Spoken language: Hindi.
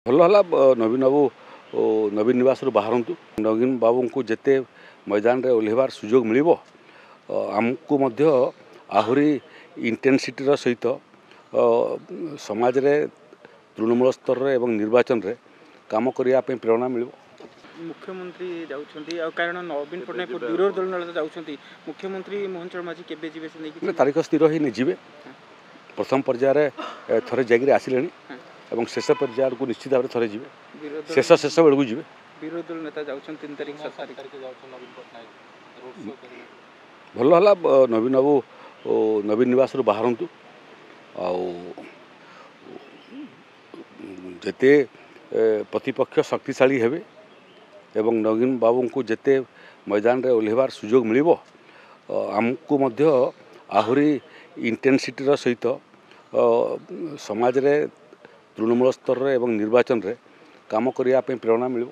भल है नवीन बाबू नवीन निवास बाहरतु नवीन बाबू को जिते मैदान में ओह्लैबार सुजोग मिल आमको आहरी इंटेंसिटीर सहित समाज रे तृणमूल स्तर एवं निर्वाचन रे काम करने प्रेरणा मिल। मुख्यमंत्री जाउछंती कारण नवीन पट्टनायक विरोधी दल नेता जाउछंती मुख्यमंत्री मोहन चरण माझी केबे जीवे से नहीं तारीख स्थिर ही जीवे प्रथम पर्यायर थरे जागिरी आसिले एवं शेष पर्यायर को निश्चित भाव थे जी शेष बेलू जी विरोधी दल नेता जाउछन 3 तारीख 7 तारीख भल है नवीन बाबू नवीन निवास बाहरतु जिते प्रतिपक्ष शक्तिशाली हेबे एवं नवीन बाबू को जिते मैदान में ओह्लैबार सुजोग मिल आमको आहरी इंटेंसिटीर सहित समाज रे तृणमूल स्तर एवं निर्वाचन रे काम करने प्रेरणा मिल।